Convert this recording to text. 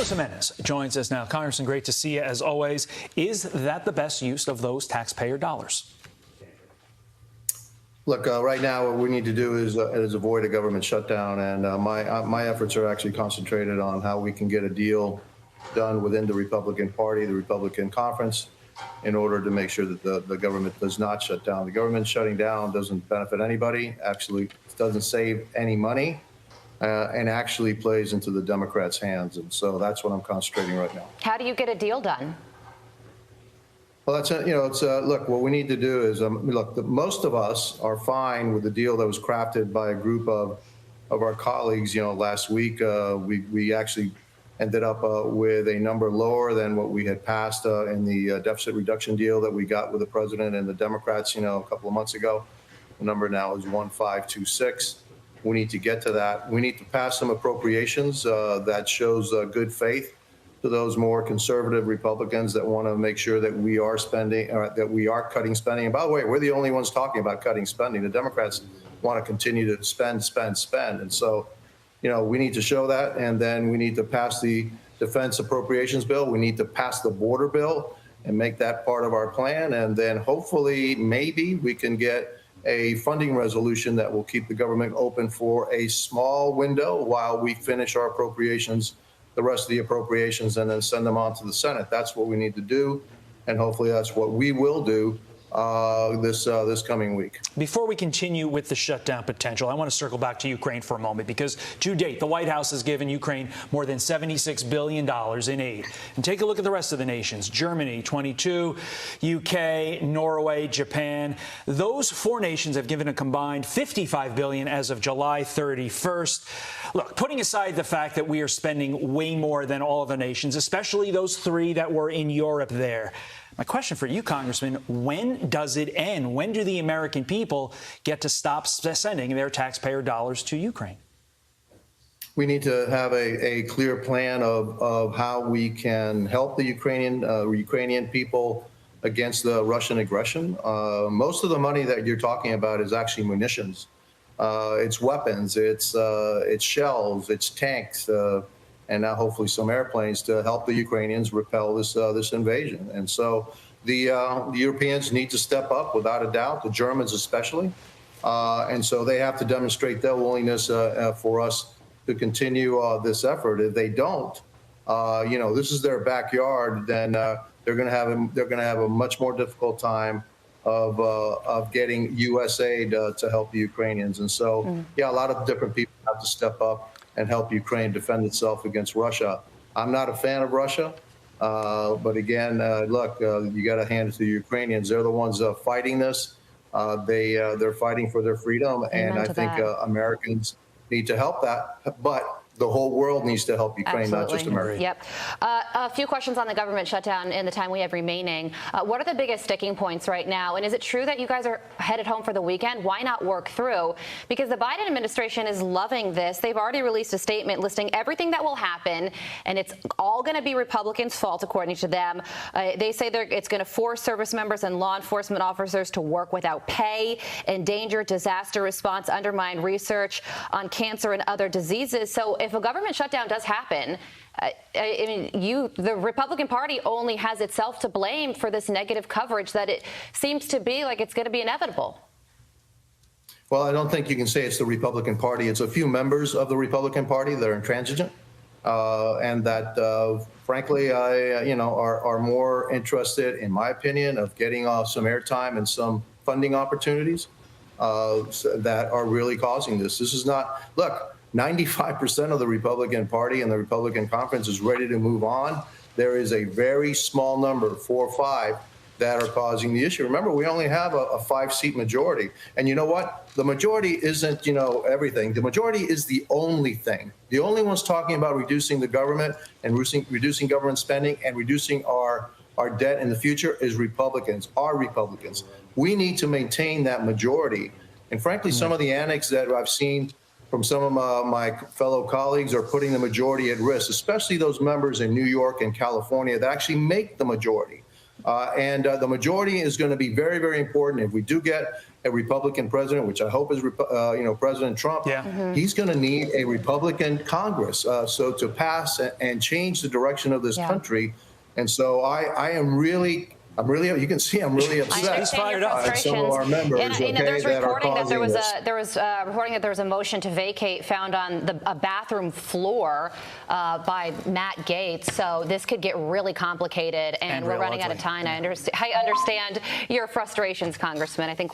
Carlos Gimenez joins us now. Congressman, great to see you as always. Is that the best use of those taxpayer dollars? Look, right now what we need to do is avoid a government shutdown, and my efforts are actually concentrated on how we can get a deal done within the Republican Party, the Republican Conference, in order to make sure that the government does not shut down. The government shutting down doesn't benefit anybody, actually doesn't save any money, and actually plays into the Democrats' hands. And so that's what I'm concentrating right now. How do you get a deal done? Well, look, what we need to do is, most of us are fine with the deal that was crafted by a group of our colleagues. Last week, we actually ended up with a number lower than what we had passed in the deficit reduction deal that we got with the president and the Democrats, a couple of months ago. The number now is 1,526. We need to get to that. We need to pass some appropriations that shows good faith to those more conservative Republicans that want to make sure that we are spending, that we are cutting spending. And by the way, we're the only ones talking about cutting spending. The Democrats want to continue to spend. And so, we need to show that. And then we need to pass the defense appropriations bill. We need to pass the border bill and make that part of our plan. And then hopefully, maybe we can get a funding resolution that will keep the government open for a small window while we finish our appropriations, the rest of the appropriations, and then send them on to the Senate. That's what we need to do, and hopefully that's what we will do this coming week. Before we continue with the shutdown potential, I want to circle back to Ukraine for a moment, because to date, the White House has given Ukraine more than $76 billion in aid. And take a look at the rest of the nations. Germany, 22, UK, Norway, Japan. Those four nations have given a combined $55 billion as of July 31st. Look, putting aside the fact that we are spending way more than all of the nations, especially those three that were in Europe there, my question for you, Congressman, when does it end? When do the American people get to stop sending their taxpayer dollars to Ukraine? We need to have a clear plan of how we can help the Ukrainian people against the Russian aggression. Most of the money that you're talking about is actually munitions. It's weapons, it's shells, it's tanks, and now hopefully some airplanes to help the Ukrainians repel this invasion. And so the Europeans need to step up, without a doubt, the Germans especially. And so they have to demonstrate their willingness for us to continue this effort. If they don't, this is their backyard, then they're going to have a much more difficult time of getting U.S. aid to help the Ukrainians. And so, a lot of different people have to step up and help Ukraine defend itself against Russia. I'm not a fan of Russia, but again, look, you got to hand it to the Ukrainians. They're the ones fighting this. They're fighting for their freedom, and I think Americans need to help that. But the whole world needs to help Ukraine, Absolutely. Not just America. Yep. A few questions on the government shutdown in the time we have remaining. What are the biggest sticking points right now? And is it true that you guys are headed home for the weekend? Why not work through? Because the Biden administration is loving this. They've already released a statement listing everything that will happen, and it's all going to be Republicans' fault, according to them. They say it's going to force service members and law enforcement officers to work without pay, endanger disaster response, undermine research on cancer and other diseases. So if a government shutdown does happen, the Republican Party only has itself to blame for this negative coverage that it seems to be like it's going to be inevitable. Well, I don't think you can say it's the Republican Party. It's a few members of the Republican Party that are intransigent, and that, frankly, are more interested, in my opinion, of getting some airtime and some funding opportunities that are really causing this. This is not, look, 95% of the Republican Party and the Republican Conference is ready to move on. There is a very small number, 4 or 5, that are causing the issue. Remember, we only have a 5-seat majority. And you know what? The majority isn't, everything. The majority is the only thing. The only ones talking about reducing the government and reducing government spending and reducing our debt in the future is Republicans, are Republicans. We need to maintain that majority. And frankly, some of the annex that I've seen from some of my fellow colleagues are putting the majority at risk, especially those members in New York and California that actually make the majority. And the majority is going to be very, very important. If we do get a Republican president, which I hope is, President Trump, he's going to need a Republican Congress so to pass and change the direction of this country. And so I'm really, you can see I'm really upset. He's fired up. Some of our members, there's reporting that there this. was a motion to vacate found on a bathroom floor by Matt Gaetz. So this could get really complicated, and we're running out of time. I understand your frustrations, Congressman. I think.